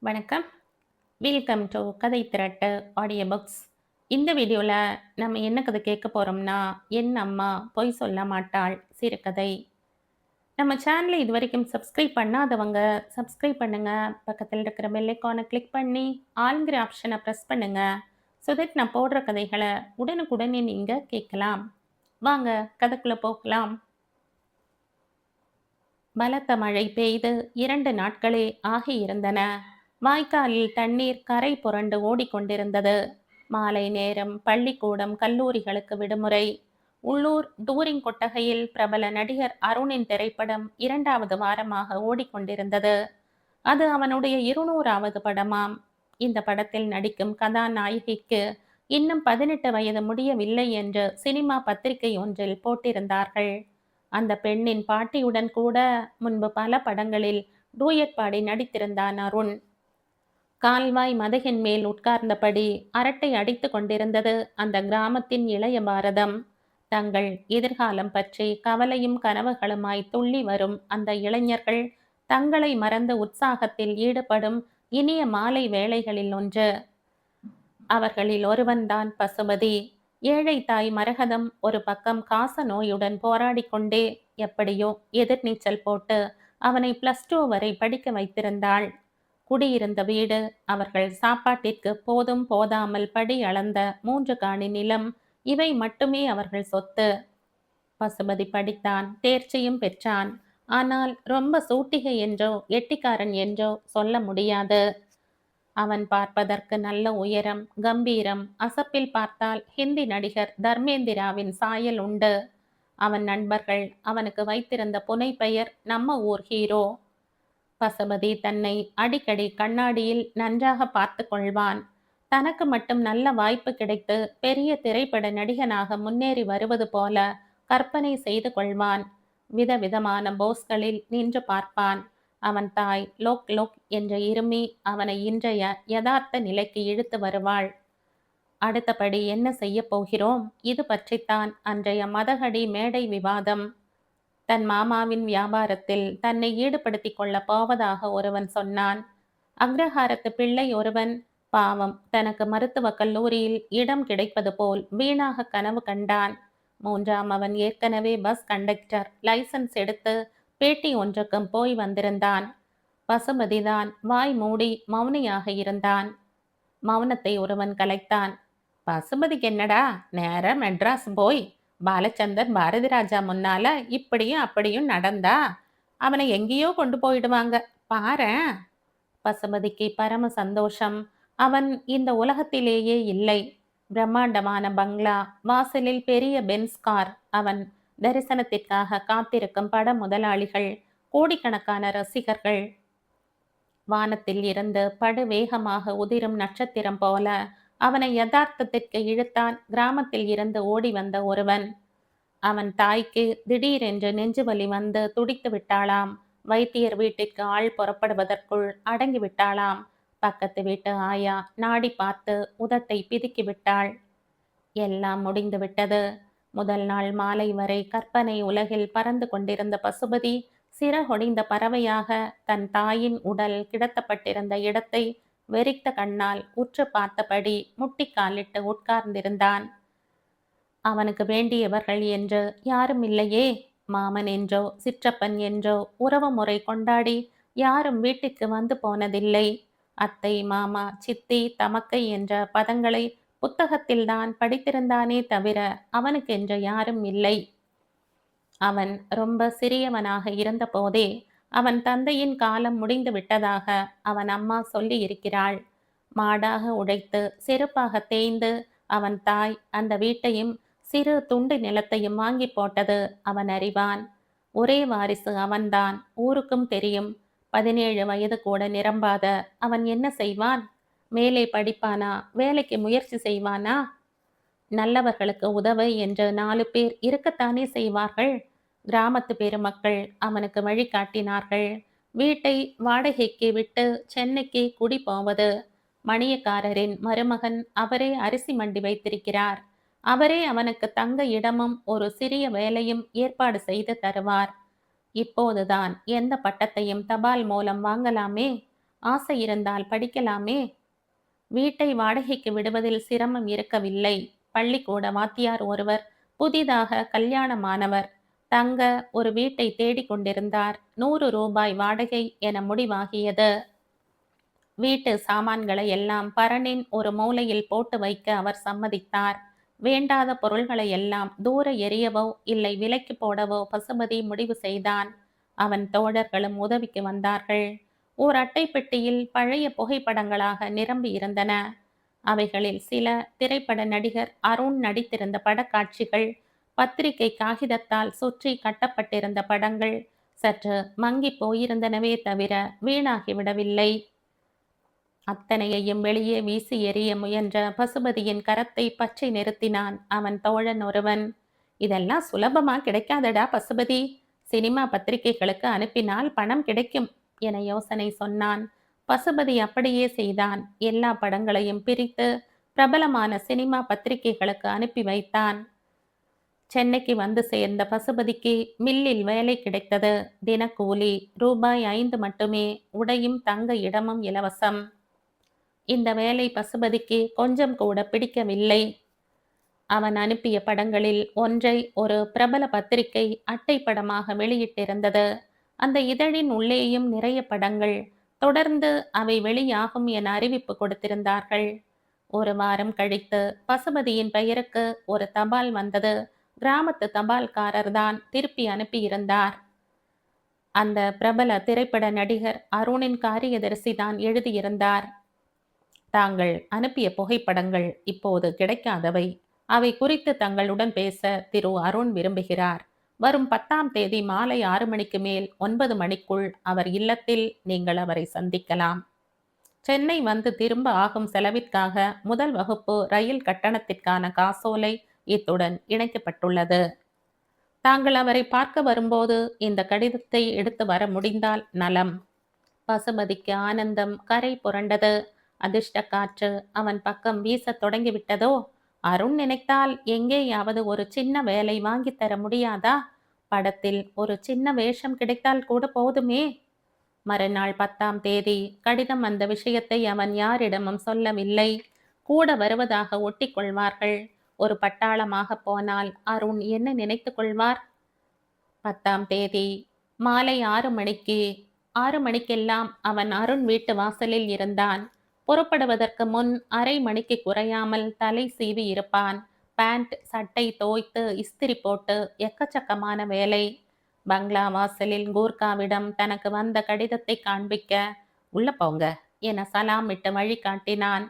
வணக்கம். Welcome to கதை திரட்டு audio books. இந்த வீடியோல நம்ம என்ன கதை கேட்க போறோம்னா, என் அம்மா பொய் சொல்ல மாட்டாள் சிறுகதை. நம்ம சேனலை இதுவரைக்கும் சப்ஸ்கிரைப் பண்ணாதவங்க சப்ஸ்கிரைப் பண்ணுங்க. பக்கத்தில் இருக்கிற பெல் ஐகானை கிளிக் பண்ணி ஆல்ங்கிற ஆப்ஷனை ப்ரெஸ் பண்ணுங்க. ஸோ தட் நான் போடுற கதைகளை உடனுக்குடனே நீங்க கேட்கலாம். வாங்க கதைக்குள்ள போகலாம். பலத்த மழை பெய்து 2 நாட்களே ஆகியிருந்தன. வாய்க்காலில் தண்ணீர் கரை புரண்டு ஓடிக்கொண்டிருந்தது. மாலை நேரம். பள்ளிக்கூடம் கல்லூரிகளுக்கு விடுமுறை. உள்ளூர் டூரிங் கொட்டகையில் பிரபல நடிகர் அருணின் திரைப்படம் 2வது வாரமாக ஓடிக்கொண்டிருந்தது. அது அவனுடைய 200வது படமாம். இந்த படத்தில் நடிக்கும் கதாநாயகிக்கு இன்னும் 18 வயது முடியவில்லை என்று சினிமா பத்திரிகை ஒன்றில் போட்டிருந்தார்கள். அந்த பெண்ணின் பாட்டியுடன் கூட முன்பு பல படங்களில் டூயட் பாடி நடித்திருந்தான் அருண். கால்வாய் மதகின் மேல் உட்கார்ந்தபடி அரட்டை அடித்து கொண்டிருந்தது அந்த கிராமத்தின் இளைய பாரதம். தங்கள் எதிர்காலம் பற்றி கவலையும் கனவுகளுமாய் துள்ளி வரும் அந்த இளைஞர்கள் தங்களை மறந்த உற்சாகத்தில் ஈடுபடும் இனிய மாலை வேளைகளில் ஒன்று. அவர்களில் ஒருவன்தான் பசுபதி. ஏழை தாய் மரகதம் ஒரு பக்கம் காச நோயுடன் போராடி கொண்டே எப்படியோ எதிர்நீச்சல் போட்டு அவனை +2 வரை படிக்க வைத்திருந்தாள். குடியிருந்த வீடு, அவர்கள் சாப்பாட்டிற்கு போதும் போதாமல் படி அளந்த 3 காணி நிலம், இவை மட்டுமே அவர்கள் சொத்து. பசுபதி படித்தான், தேர்ச்சியும் பெற்றான். ஆனால் ரொம்ப சூட்டிகை என்றோ எட்டிக்காரன் என்றோ சொல்ல முடியாது. அவன் பார்ப்பதற்கு நல்ல உயரம், கம்பீரம், அசப்பில் பார்த்தால் ஹிந்தி நடிகர் தர்மேந்திராவின் சாயல் உண்டு. அவன் நண்பர்கள் அவனுக்கு வைத்திருந்த புனைப்பெயர் நம்ம ஊர் ஹீரோ. பசுபதி தன்னை அடிக்கடி கண்ணாடியில் நன்றாக பார்த்து கொள்வான். தனக்கு மட்டும் நல்ல வாய்ப்பு கிடைத்து பெரிய திரைப்பட நடிகனாக முன்னேறி வருவது போல கற்பனை செய்து கொள்வான். விதவிதமான போஸ்களில் நின்று பார்ப்பான். அவன் தாய் லோக் லோக் என்ற இருமி அவனை இன்றைய யதார்த்த நிலைக்கு இழுத்து வருவாள். அடுத்தபடி என்ன செய்ய போகிறோம்? இது பற்றித்தான் அன்றைய மதகடி மேடை விவாதம். தன் மாமாவின் வியாபாரத்தில் தன்னை ஈடுபடுத்திக் கொள்ள போவதாக ஒருவன் சொன்னான். அக்ரஹாரத்து பிள்ளை ஒருவன் பாவம் தனக்கு மருத்துவக் கல்லூரியில் இடம் கிடைப்பது போல் வீணாக கனவு கண்டான். 3ஆம் அவன் ஏற்கனவே பஸ் கண்டக்டர் லைசன்ஸ் எடுத்து பேட்டி ஒன்றுக்கும் போய் வந்திருந்தான். பசுபதிதான் வாய் மூடி மௌனியாக இருந்தான். மௌனத்தை ஒருவன் கலைத்தான். பசுபதிக்கு என்னடா, நேர மெட்ராஸ் போய் பாலச்சந்தர் பாரதிராஜா முன்னால இப்படியும் அப்படியும் நடந்தா அவனை எங்கேயோ கொண்டு போயிடுவாங்க பாரேன். பசுபதிக்கு பரம சந்தோஷம். அவன் இந்த உலகத்திலேயே இல்லை. பிரம்மாண்டமான பங்களா, வாசலில் பெரிய பென்ஸ் கார், அவன் தரிசனத்திற்காக காத்திருக்கும் பட முதலாளிகள், கோடிக்கணக்கான ரசிகர்கள். வானத்தில் இருந்து படு வேகமாக உதிரும் நட்சத்திரம் போல அவனை யதார்த்தத்திற்கு இழுத்தான் கிராமத்தில் இருந்து ஓடி வந்த ஒருவன். அவன் தாய்க்கு திடீரென்று நெஞ்சுவலி வந்து துடித்து விட்டாளாம். வைத்தியர் வீட்டிற்கு ஆள் புறப்படுவதற்குள் அடங்கி விட்டாளாம். பக்கத்து வீட்டு ஆயா நாடி பார்த்து உதட்டை பிதுக்கி விட்டாள். எல்லாம் முடிந்து விட்டது. முதல் நாள் மாலை வரை கற்பனை உலகில் பறந்து கொண்டிருந்த பசுபதி சிறகொடிந்த பறவையாக தன் தாயின் உடல் கிடத்தப்பட்டிருந்த இடத்தை வெறித்த கண்ணால் உற்று பார்த்தபடி முட்டிக்காலிட்டு உட்கார்ந்திருந்தான். அவனுக்கு வேண்டியவர்கள் என்று யாரும் இல்லையே. மாமன் என்றோ சிற்றப்பன் என்றோ உறவு முறை கொண்டாடி யாரும் வீட்டிற்கு வந்து போனதில்லை. அத்தை, மாமா, சித்தி, தமக்கை என்ற பதங்களை புத்தகத்தில்தான் படித்திருந்தானே தவிர அவனுக்கென்று யாரும் இல்லை. அவன் ரொம்ப சிறியவனாக இருந்த போதே அவன் தந்தையின் காலம் முடிந்து விட்டதாக அவன் அம்மா சொல்லி இருக்கிறாள். மாடாக உழைத்து செருப்பாக தேய்ந்து அவன் தாய் அந்த வீட்டையும் சிறு துண்டு நிலத்தையும் வாங்கி போட்டது அவன் அறிவான். ஒரே வாரிசு அவன்தான், ஊருக்கும் தெரியும். 17 வயது கூட நிரம்பாத அவன் என்ன செய்வான்? மேலே படிப்பானா? வேலைக்கு முயற்சி செய்வானா? நல்லவர்களுக்கு உதவ என்று 4 பேர் இருக்கத்தானே செய்வார்கள். கிராமத்து பெருமக்கள் அவனுக்கு வழிகாட்டினார்கள். வீட்டை வாடகைக்கு விட்டு சென்னைக்கு குடி போவது. மணியக்காரரின் மருமகன் அவரே அரிசி மண்டி வைத்திருக்கிறார். அவரே அவனுக்கு தங்க இடமும் ஒரு சிறிய வேலையும் ஏற்பாடு செய்து தருவார். இப்போதுதான் எந்த பட்டத்தையும் தபால் மூலம் வாங்கலாமே. ஆசை இருந்தால் படிக்கலாமே. வீட்டை வாடகைக்கு விடுவதில் சிரமம் இருக்கவில்லை. பள்ளிக்கூட வாத்தியார் ஒருவர் புதிதாக கல்யாணமானவர் தங்க ஒரு வீட்டை தேடிக் கொண்டிருந்தார். 100 ரூபாய் வாடகை என முடிவாகியது. வீட்டு சாமான்களை எல்லாம் பரணின் ஒரு மூலையில் போட்டு வைக்க அவர் சம்மதித்தார். வேண்டாத பொருள்களை எல்லாம் தூர எறியவோ இல்லை விலைக்கு போடவோ பசுபதி முடிவு செய்தான். அவன் தோழர்களும் உதவிக்கு வந்தார்கள். ஓர் அட்டை பெட்டியில் பழைய புகைப்படங்களாக நிரம்பி இருந்தன. அவைகளில் சில திரைப்பட நடிகர் அருண் நடித்திருந்த படக்காட்சிகள், பத்திரிகை காகிதத்தால் சுற்றி கட்டப்பட்டிருந்த படங்கள் சற்று மங்கி போயிருந்தனவே தவிர வீணாகிவிடவில்லை. அத்தனையையும் வெளியே வீசி எறிய முயன்ற பசுபதியின் கரத்தை பற்றி நிறுத்தினான் அவன் தோழன் ஒருவன். இதெல்லாம் சுலபமா கிடைக்காதடா பசுபதி. சினிமா பத்திரிகைகளுக்கு அனுப்பினால் பணம் கிடைக்கும் என யோசனை சொன்னான். பசுபதி அப்படியே செய்தான். எல்லா படங்களையும் பிரித்து பிரபலமான சினிமா பத்திரிகைகளுக்கு அனுப்பி வைத்தான். சென்னைக்கு வந்து சேர்ந்த பசுபதிக்கு மில்லில் வேலை கிடைத்தது. தினக்கூலி ரூபாய் 5 மட்டுமே. உடையும் தங்க இடமும் இலவசம். இந்த வேலை பசுபதிக்கு கொஞ்சம் கூட பிடிக்கவில்லை. அவன் அனுப்பிய படங்களில் ஒன்றை ஒரு பிரபல பத்திரிகை அட்டை படமாக வெளியிட்டிருந்தது. அந்த இதழின் உள்ளேயும் நிறைய படங்கள். தொடர்ந்து அவை வெளியாகும் என அறிவிப்பு கொடுத்திருந்தார்கள். ஒரு வாரம் கழித்து பசுபதியின் பெயருக்கு ஒரு தபால் வந்தது. கிராமத்து தபால்காரர் தான் திருப்பி அனுப்பியிருந்தார். அந்த பிரபல திரைப்பட நடிகர் அருணின் காரியதரிசி தான் எழுதியிருந்தார். தாங்கள் அனுப்பிய புகைப்படங்கள் இப்போது கிடைக்காதவை. அவை குறித்து தங்களுடன் பேச திரு அருண் விரும்புகிறார். வரும் 10ஆம் தேதி மாலை 6 மணிக்கு மேல் 9 மணிக்குள் அவர் இல்லத்தில் நீங்கள் அவரை சந்திக்கலாம். சென்னை வந்து திரும்ப ஆகும் செலவிற்காக முதல் வகுப்பு ரயில் கட்டணத்திற்கான காசோலை இத்துடன் இணைக்கப்பட்டுள்ளது. தாங்கள் அவரை பார்க்க வரும்போது இந்த கடிதத்தை எடுத்து வர முடிந்தால் நலம். பசுபதிக்கு ஆனந்தம் கரை புரண்டது. அதிர்ஷ்ட காற்று அவன் பக்கம் வீசத் தொடங்கிவிட்டதோ. அருண் நினைத்தால் எங்கேயாவது ஒரு சின்ன வேலை வாங்கித்தர முடியாதா? படத்தில் ஒரு சின்ன வேஷம் கிடைத்தால் கூட போதுமே. மறுநாள் 10ஆம் தேதி கடிதம் வந்த விஷயத்தை அவன் யாரிடமும் சொல்லவில்லை. கூட வருவதாக ஒட்டிக் கொள்வார்கள். ஒரு பட்டாளமாக போனால் அருண் என்ன நினைத்து கொள்வார்? 10ஆம் தேதி மாலை 6 மணிக்கு 6 மணிக்கெல்லாம் அவன் அருண் வீட்டு வாசலில் இருந்தான். புறப்படுவதற்கு முன் அரை மணிக்கு குறையாமல் தலை சீவி இருப்பான். பேண்ட் சட்டை தோய்த்து இஸ்திரி போட்டு எக்கச்சக்கமான வேலை. பங்களா வாசலில் கூர்காவிடம் தனக்கு வந்த கடிதத்தை காண்பிக்க உள்ள போங்க என சலாமிட்டு வழி காட்டினான்.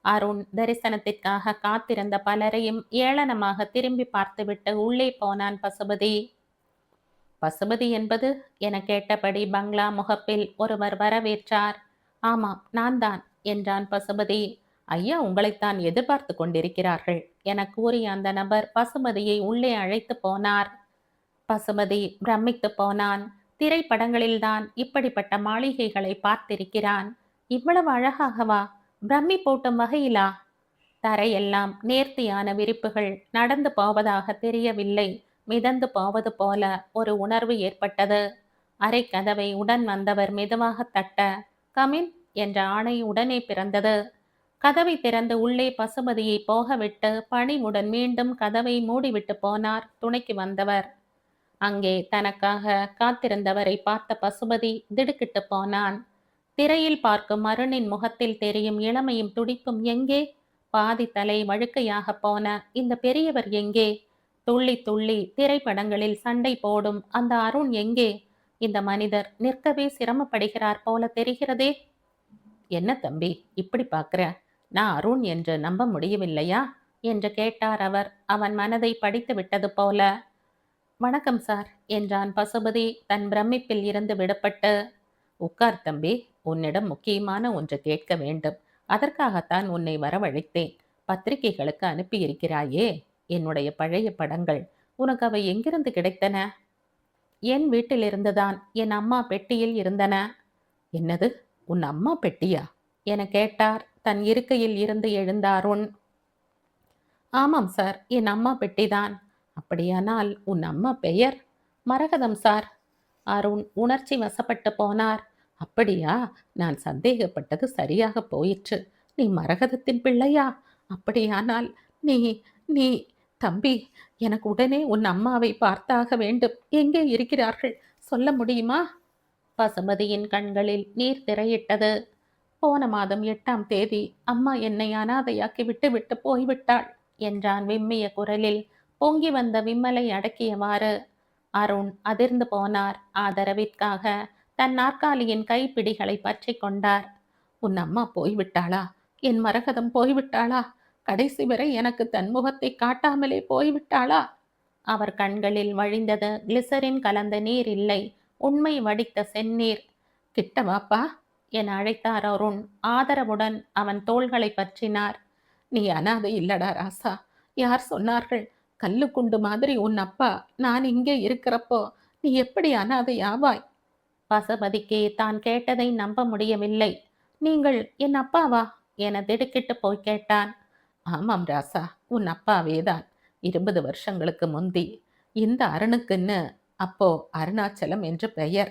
அருண் தரிசனத்திற்காக காத்திருந்த பலரையும் ஏளனமாக திரும்பி பார்த்துவிட்டு உள்ளே போனான் பசுபதி. பசுபதி என்பது என கேட்டபடி பங்களா முகப்பில் ஒருவர் வரவேற்றார். ஆமாம், நான் தான் என்றான் பசுபதி. ஐயா உங்களைத்தான் எதிர்பார்த்து கொண்டிருக்கிறார்கள் என கூறிய அந்த நபர் பசுபதியை உள்ளே அழைத்து போனார். பசுபதி பிரமித்து போனான். திரைப்படங்களில்தான் இப்படிப்பட்ட மாளிகைகளை பார்த்திருக்கிறான். இவ்வளவு அழகாகவா? பிரம்மி போட்டும் வகையிலா? தரையெல்லாம் நேர்த்தியான விரிப்புகள். நடந்து போவதாக தெரியவில்லை. மிதந்து போவது போல ஒரு உணர்வு ஏற்பட்டது. அரை கதவை உடன் வந்தவர் மெதுவாக தட்ட கமின் என்ற ஆணை உடனே பிறந்தது. கதவை திறந்து உள்ளே பசுபதியை போகவிட்டு பணிவுடன் மீண்டும் கதவை மூடிவிட்டு போனார் துணைக்கு வந்தவர். அங்கே தனக்காக காத்திருந்தவரை பார்த்த பசுபதி திடுக்கிட்டு போனான். திரையில் பார்க்கும் அருணின் முகத்தில் தெரியும் இளமையும் துடிப்பும் எங்கே? பாதி தலை வழுக்கையாக போன இந்த பெரியவர் எங்கே? துள்ளி துள்ளி திரைப்படங்களில் சண்டை போடும் அந்த அருண் எங்கே? இந்த மனிதர் நிற்கவே சிரமப்படுகிறார் போல தெரிகிறதே. என்ன தம்பி இப்படி பார்க்கிற? நான் அருண் என்று நம்ப முடியவில்லையா என்று கேட்டார் அவர், அவன் மனதை படித்து விட்டது போல. வணக்கம் சார் என்றான் பசுபதி தன் பிரமிப்பில் இருந்து விடுபட்டு. உட்கார் தம்பி, உன்னிடம் முக்கியமான ஒன்று கேட்க வேண்டும். அதற்காகத்தான் உன்னை வரவழைத்தேன். பத்திரிகைகளுக்கு அனுப்பியிருக்கிறாயே என்னுடைய பழைய படங்கள். உனக்கு அவை எங்கிருந்து கிடைத்தன? என் வீட்டிலிருந்துதான். என் அம்மா பெட்டியில் இருந்தன. என்னது, உன் அம்மா பெட்டியா என கேட்டார் தன் இருக்கையில் இருந்து எழுந்த அருண். ஆமாம் சார், என் அம்மா பெட்டிதான். அப்படியானால் உன் அம்மா பெயர்? மரகதம் சார். அருண் உணர்ச்சி வசப்பட்டு போனார். அப்படியா? நான் சந்தேகப்பட்டது சரியாக போயிற்று. நீ மரகதத்தின் பிள்ளையா? அப்படியானால் நீ நீ தம்பி, எனக்கு உடனே உன் அம்மாவை பார்த்தாக வேண்டும். எங்கே இருக்கிறார்கள்? சொல்ல முடியுமா? பசுமதியின் கண்களில் நீர் திரையிட்டது. போன மாதம் 8ஆம் தேதி அம்மா என்னை அனாதையாக்கி விட்டு போய்விட்டாள் என்றான் விம்மிய குரலில். பொங்கி வந்த விம்மலை அடக்கியவாறு. அருண் அதிர்ந்து போனார். ஆதரவிற்காக தன் நாற்காலியின் கைப்பிடிகளை பற்றி கொண்டார். உன் அம்மா போய்விட்டாளா? என் மரகதம் போய்விட்டாளா? கடைசி வரை எனக்கு தன் முகத்தை காட்டாமலே போய்விட்டாளா? அவர் கண்களில் வழிந்தது கிளிசரின் கலந்த நீர் இல்லை, உண்மை வடித்த செந்நீர். கிட்ட வாப்பா என அழைத்தார் அருண். ஆதரவுடன் அவன் தோள்களை பற்றினார். நீ அனாதை இல்லடா ராசா. யார் சொன்னார்கள்? கல்லு குண்டு மாதிரி உன் அப்பா நான் இங்கே இருக்கிறப்போ நீ எப்படி அனாதை ஆவாய்? பசுபதிக்கு தான் கேட்டதை நம்ப முடியவில்லை. நீங்கள் என் அப்பாவா என திடுக்கிட்டு போய் கேட்டான். ஆமாம் ராசா, உன் அப்பாவேதான். 20 வருஷங்களுக்கு முந்தி இந்த அருணுக்குன்னு அப்போ அருணாச்சலம் என்று பெயர்.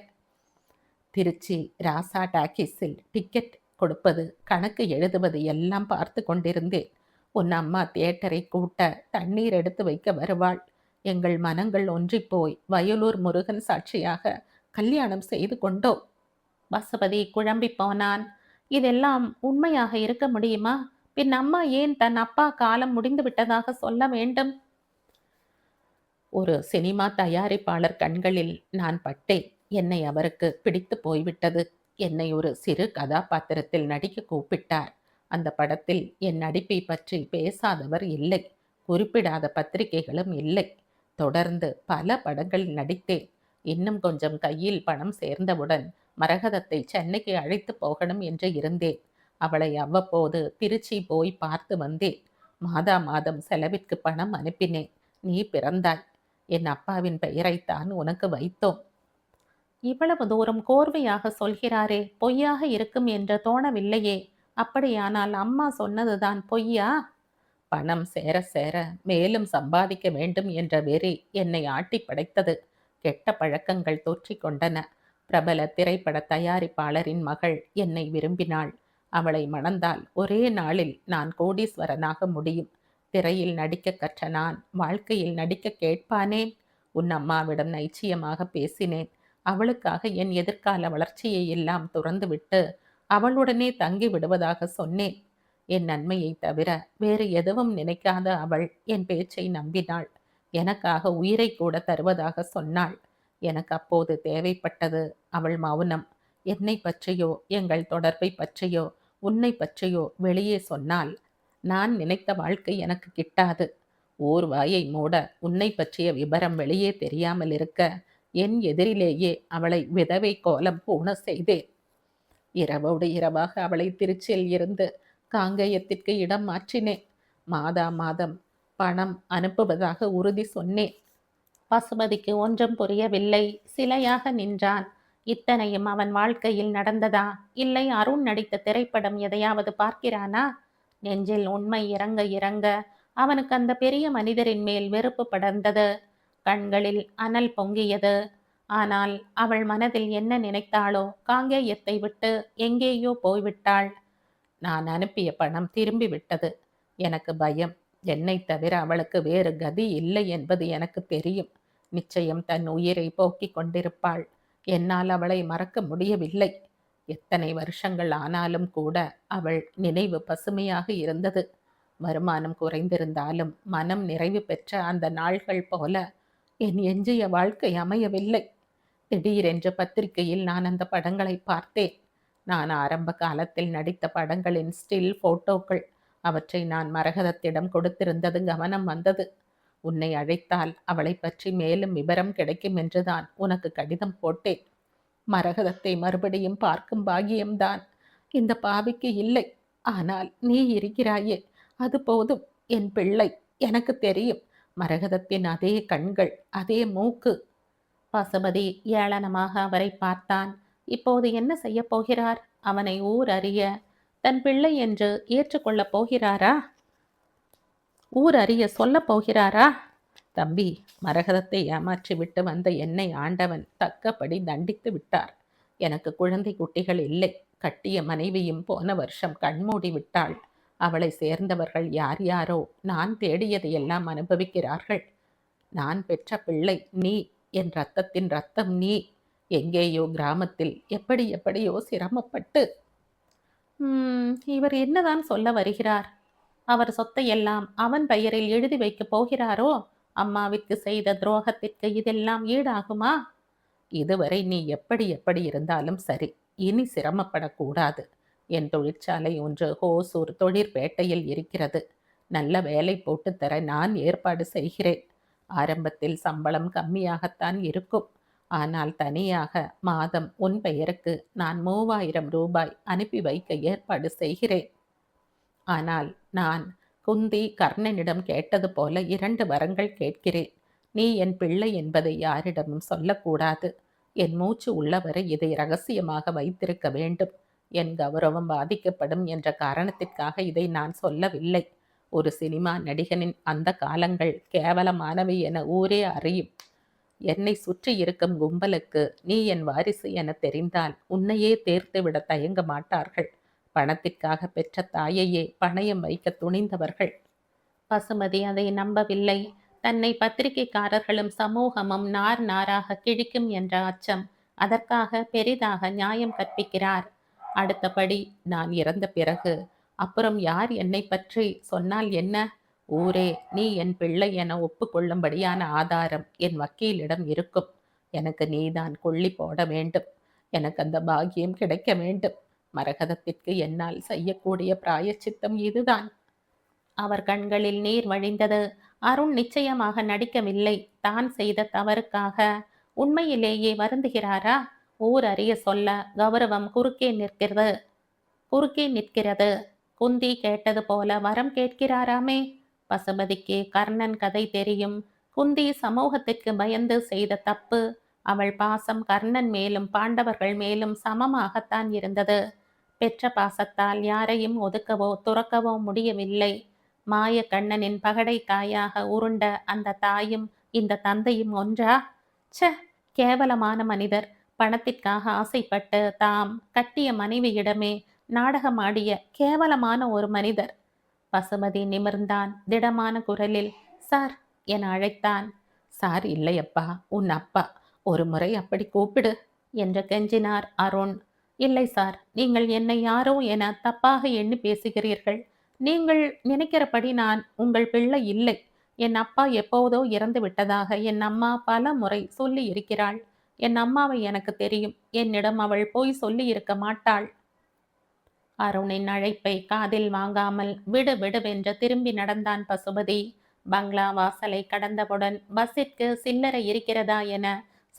திருச்சி ராசா டாக்கீஸில் டிக்கெட் கொடுப்பது, கணக்கு எழுதுவது எல்லாம் பார்த்து கொண்டிருந்தேன். உன் அம்மா தியேட்டரை கூட்ட தண்ணீர் எடுத்து வைக்க வருவாள். எங்கள் மனங்கள் ஒன்றிப்போய் வயலூர் முருகன் சாட்சியாக கல்யாணம் செய்து கொண்டோம். பசுபதி குழம்பி போனான். இதெல்லாம் உண்மையாக இருக்க முடியுமா? பின் அம்மா ஏன் தன் அப்பா காலம் முடிந்து விட்டதாக சொல்ல வேண்டும்? ஒரு சினிமா தயாரிப்பாளர் கண்களில் நான் பட்டேன். என்னை அவருக்கு பிடித்து போய்விட்டது. என்னை ஒரு சிறு கதாபாத்திரத்தில் நடிக்க கூப்பிட்டார். அந்த படத்தில் என் நடிப்பை பற்றி பேசாதவர் இல்லை, குறிப்பிடாத பத்திரிகைகளும் இல்லை. தொடர்ந்து பல படங்களில் நடித்தேன். இன்னும் கொஞ்சம் கையில் பணம் சேர்ந்தவுடன் மரகதத்தை சென்னைக்கு அழைத்து போகணும் என்று இருந்தேன். அவளை அவ்வப்போது திருச்சி போய் பார்த்து வந்தேன். மாதா மாதம் செலவிற்கு பணம் அனுப்பினேன். நீ பிறந்தாய். என் அப்பாவின் பெயரைத்தான் உனக்கு வைத்தோம். இவ்வளவு தூரம் கோர்வையாக சொல்கிறாரே, பொய்யாக இருக்கும் என்று தோணவில்லையே. அப்படியானால் அம்மா சொன்னதுதான் பொய்யா? பணம் சேர சேர மேலும் சம்பாதிக்க வேண்டும் என்ற வெறி என்னை ஆட்டி படைத்தது. கெட்ட பழக்கங்கள் தொற்றிக் கொண்டன. பிரபல திரைப்பட தயாரிப்பாளரின் மகள் என்னை விரும்பினாள். அவளை மணந்தால் ஒரே நாளில் நான் கோடீஸ்வரனாக முடியும். திரையில் நடிக்க கற்ற நான் வாழ்க்கையில் நடிக்க கேட்பானேன்? உன் அம்மாவிடம் நைச்சியமாக பேசினேன். அவளுக்காக என் எதிர்கால வளர்ச்சியை எல்லாம் துறந்துவிட்டு அவளுடனே தங்கி விடுவதாக சொன்னேன். என் நன்மையை தவிர வேறு எதுவும் நினைக்காத அவள் என் பேச்சை நம்பினாள். எனக்காக உயிரை கூட தருவதாக சொன்னாள். எனக்கு அப்போது தேவைப்பட்டது அவள் மௌனம். என்னை பற்றியோ எங்கள் தொடர்பை பற்றியோ உன்னை பற்றியோ வெளியே சொன்னால் நான் நினைத்த வாழ்க்கை எனக்கு கிட்டாது. ஓர் வாயை மூட உன்னை பற்றிய விபரம் வெளியே தெரியாமல் இருக்க என் எதிரிலேயே அவளை விதவை கோலம் பூண செய்தேன். இரவோடு இரவாக அவளை திருச்சியில் இருந்து காங்கேயத்திற்கு இடம் மாற்றினேன். மாதா மாதம் பணம் அனுப்புவதாக உறுதி சொன்னேன். பசுபதிக்கு ஒன்றும் புரியவில்லை. சிலையாக நின்றான். இத்தனையும் அவன் வாழ்க்கையில் நடந்ததா? இல்லை அருண் நடித்த திரைப்படம் எதையாவது பார்க்கிறானா? நெஞ்சில் உண்மை இறங்க இறங்க அவனுக்கு அந்த பெரிய மனிதரின் மேல் வெறுப்பு படர்ந்தது. கண்களில் அனல் பொங்கியது. ஆனால் அவள் மனதில் என்ன நினைத்தாளோ, காங்கேயத்தை விட்டு எங்கேயோ போய்விட்டாள். நான் அனுப்பிய பணம் திரும்பி விட்டது. எனக்கு பயம். என்னை தவிர அவளுக்கு வேறு கதி இல்லை என்பது எனக்கு தெரியும். நிச்சயம் தன் உயிரை போக்கிக் கொண்டிருப்பாள். என்னால் அவளை மறக்க முடியவில்லை. எத்தனை வருஷங்கள் ஆனாலும் கூட அவள் நினைவு பசுமையாக இருந்தது. வருமானம் குறைந்திருந்தாலும் மனம் நிறைவு பெற்ற அந்த நாள்கள் போல என் எஞ்சிய வாழ்க்கை அமையவில்லை. திடீரென்று பத்திரிகையில் நான் அந்த படங்களை பார்த்தேன். நான் ஆரம்ப காலத்தில் நடித்த படங்களின் ஸ்டில் போட்டோக்கள். அவற்றை நான் மரகதத்திடம் கொடுத்திருந்தது கவனம் வந்தது. உன்னை அழைத்தால் அவளை பற்றி மேலும் விபரம் கிடைக்கும் என்றுதான் உனக்கு கடிதம் போட்டேன். மரகதத்தை மறுபடியும் பார்க்கும் பாகியம்தான் இந்த பாவிக்கு இல்லை. ஆனால் நீ இருக்கிறாயே, அது போதும். என் பிள்ளை, எனக்கு தெரியும். மரகதத்தின் அதே கண்கள், அதே மூக்கு. பசுபதி ஏளனமாக அவரை பார்த்தான். இப்போது என்ன செய்ய போகிறார்? அவனை ஊர் அறிய தன் பிள்ளை என்று ஏற்றுக்கொள்ளப் போகிறாரா? ஊர் அறிய சொல்லப் போகிறாரா? தம்பி, மரகதத்தை ஏமாற்றி விட்டு வந்த என்னை ஆண்டவன் தக்கபடி தண்டித்து விட்டார். எனக்கு குழந்தை குட்டிகள் இல்லை. கட்டிய மனைவியும் போன வருஷம் கண்மூடி விட்டாள். அவளை சேர்ந்தவர்கள் யார் யாரோ நான் தேடியதையெல்லாம் அனுபவிக்கிறார்கள். நான் பெற்ற பிள்ளை நீ, என் ரத்தத்தின் ரத்தம் நீ. எங்கேயோ கிராமத்தில் எப்படி எப்படியோ சிரமப்பட்டு. இவர் என்னதான் சொல்ல வருகிறார்? அவர் சொத்தையெல்லாம் அவன் பெயரில் எழுதி வைக்கப் போகிறாரோ? அம்மாவிற்கு செய்த துரோகத்திற்கு இதெல்லாம் ஈடாகுமா? இதுவரை நீ எப்படி எப்படி இருந்தாலும் சரி, இனி சிரமப்படக்கூடாது. என் தொழிற்சாலை ஒன்று ஹோசூர் தொழிற்பேட்டையில் இருக்கிறது. நல்ல வேலை போட்டு தர நான் ஏற்பாடு செய்கிறேன். ஆரம்பத்தில் சம்பளம் கம்மியாகத்தான் இருக்கும். ஆனால் தனியாக மாதம் உன் பெயருக்கு நான் 3000 ரூபாய் அனுப்பி வைக்க ஏற்பாடு செய்கிறேன். ஆனால் நான் குந்தி கர்ணனிடம் கேட்டது போல 2 வரங்கள் கேட்கிறேன். நீ என் பிள்ளை என்பதை யாரிடமும் சொல்லக்கூடாது. என் மூச்சு உள்ளவரை இதை ரகசியமாக வைத்திருக்க வேண்டும். என் கௌரவம் பாதிக்கப்படும் என்ற காரணத்திற்காக இதை நான் சொல்லவில்லை. ஒரு சினிமா நடிகனின் அந்த காலங்கள் கேவலமானவை என ஊரே அறியும். என்னை சுற்றி இருக்கும் கும்பலுக்கு நீ என் வாரிசு என தெரிந்தால் உன்னையே தேர்த்துவிட தயங்க மாட்டார்கள். பணத்திற்காக பெற்ற தாயையே பணயம் வைக்க துணிந்தவர்கள். பசுமதி அதை நம்பவில்லை. தன்னை பத்திரிகைக்காரர்களும் சமூகமும் நார் நாராக கிழிக்கும் என்ற அச்சம் அதற்காக பெரிதாக நியாயம் கற்பிக்கிறார். அடுத்தபடி நான் இறந்த பிறகு அப்புறம் யார் என்னை பற்றி சொன்னால் என்ன? ஊரே நீ என் பிள்ளை என ஒப்புக்கொள்ளும்படியான ஆதாரம் என் வக்கீலிடம் இருக்கும். எனக்கு நீதான் கொள்ளி போட வேண்டும். எனக்கு அந்த பாக்கியம் கிடைக்க வேண்டும். மரகதத்திற்கு என்னால் செய்யக்கூடிய பிராயச்சித்தம் இதுதான். அவர் கண்களில் நீர் வழிந்தது. அருண் நிச்சயமாக நடிக்கவில்லை. தான் செய்த தவறுக்காக உண்மையிலேயே வருந்துகிறாரா? ஊர் அறிய சொல்ல கௌரவம் குறுக்கே நிற்கிறது. குந்தி கேட்டது போல வரம் கேட்கிறாராமே. பசுபதிக்கு கர்ணன் கதை தெரியும். குந்தி சமூகத்திற்கு பயந்து செய்த தப்பு. அவள் பாசம் கர்ணன் மேலும் பாண்டவர்கள் மேலும் சமமாகத்தான் இருந்தது. பெற்ற பாசத்தால் யாரையும் ஒதுக்கவோ துறக்கவோ முடியவில்லை. மாய கண்ணனின் பகடை தாயாக உருண்ட அந்த தாயும் இந்த தந்தையும் ஒன்றா? கேவலமான மனிதர். பணத்திற்காக ஆசைப்பட்டு தாம் கட்டிய மனைவியிடமே நாடகமாடிய கேவலமான ஒரு மனிதர். பசுமதி நிமிர்ந்தான். திடமான குரலில் சார் என அழைத்தான். சார் இல்லையப்பா, உன் அப்பா. ஒரு முறை அப்படி கூப்பிடு என்று கெஞ்சினார் அருண். இல்லை சார், நீங்கள் என்னை யாரோ என தப்பாக எண்ணி பேசுகிறீர்கள். நீங்கள் நினைக்கிறபடி நான் உங்கள் பிள்ளை இல்லை. என் அப்பா எப்போதோ இறந்து விட்டதாக என் அம்மா பல முறை சொல்லி இருக்கிறாள். என் அம்மாவை எனக்கு தெரியும். என்னிடம் அவள் போய் சொல்லி இருக்க மாட்டாள். அருணின் அழைப்பை காதில் வாங்காமல் விடுவென்று திரும்பி நடந்தான் பசுபதி. பங்களா வாசலை கடந்தவுடன் பஸ்ஸிற்கு சில்லறை இருக்கிறதா என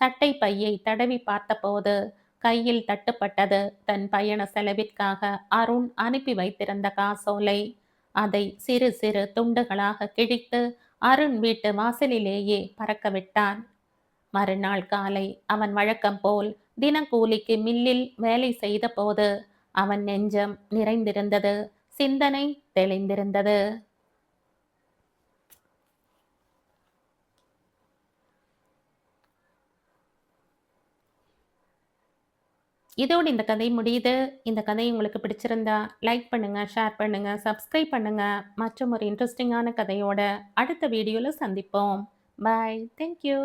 சட்டை பையை தடவி பார்த்தபோது கையில் தட்டுப்பட்டது தன் பயண செலவிற்காக அருண் அனுப்பி வைத்திருந்த காசோலை. அதை சிறு சிறு துண்டுகளாக கிழித்து அருண் வீட்டு வாசலிலேயே பறக்கவிட்டான். மறுநாள் காலை அவன் வழக்கம் போல் தினக்கூலிக்கு மில்லில் வேலை செய்த போது அவன் நெஞ்சம் நிறைந்திருந்தது. சிந்தனை தெளிந்திருந்தது. இதோடு இந்த கதை முடியுது. இந்த கதை உங்களுக்கு பிடிச்சிருந்தா லைக் பண்ணுங்க, ஷேர் பண்ணுங்க, சப்ஸ்கிரைப் பண்ணுங்க. மற்றும் ஒரு இன்ட்ரெஸ்டிங்கான கதையோட அடுத்த வீடியோல சந்திப்போம். பாய். தேங்க்யூ.